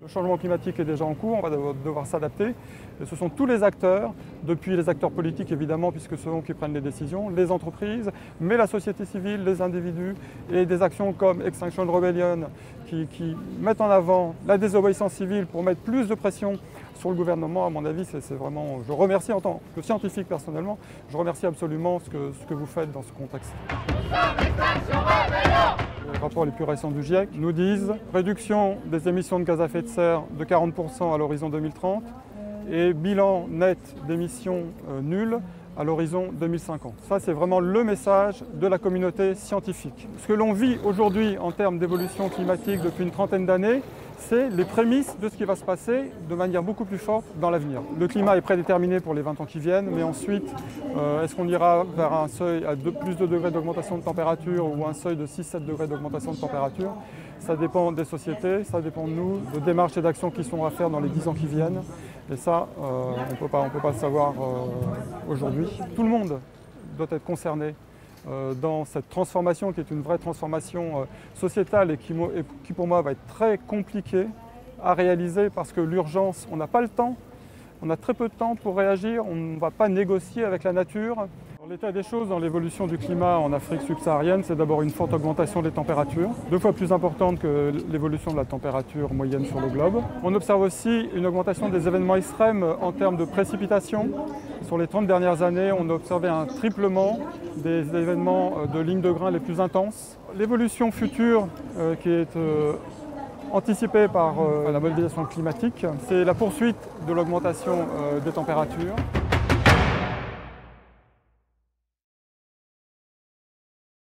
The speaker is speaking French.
Le changement climatique est déjà en cours, on va devoir s'adapter. Et ce sont tous les acteurs, depuis les acteurs politiques évidemment, puisque ce sont eux qui prennent les décisions, les entreprises, mais la société civile, les individus, et des actions comme Extinction Rebellion qui mettent en avant la désobéissance civile pour mettre plus de pression sur le gouvernement. À mon avis, c'est vraiment, je remercie en tant que scientifique personnellement, je remercie absolument ce que vous faites dans ce contexte. Les rapports les plus récents du GIEC nous disent réduction des émissions de gaz à effet de serre de 40% à l'horizon 2030 et bilan net d'émissions nul à l'horizon 2050. Ça, c'est vraiment le message de la communauté scientifique. Ce que l'on vit aujourd'hui en termes d'évolution climatique depuis une trentaine d'années, c'est les prémices de ce qui va se passer de manière beaucoup plus forte dans l'avenir. Le climat est prédéterminé pour les 20 ans qui viennent, mais ensuite, est-ce qu'on ira vers un seuil à plus de degrés d'augmentation de température ou un seuil de 6-7 degrés d'augmentation de température? Ça dépend des sociétés, ça dépend de nous, de démarches et d'actions qui sont à faire dans les 10 ans qui viennent. Et ça, on peut pas le savoir aujourd'hui. Tout le monde doit être concerné dans cette transformation qui est une vraie transformation sociétale et qui pour moi va être très compliquée à réaliser parce que l'urgence, on n'a pas le temps, on a très peu de temps pour réagir, on ne va pas négocier avec la nature. L'état des choses dans l'évolution du climat en Afrique subsaharienne, c'est d'abord une forte augmentation des températures, 2 fois plus importante que l'évolution de la température moyenne sur le globe. On observe aussi une augmentation des événements extrêmes en termes de précipitations. Sur les 30 dernières années, on a observé un triplement des événements de lignes de grain les plus intenses. L'évolution future qui est anticipée par la modélisation climatique, c'est la poursuite de l'augmentation des températures.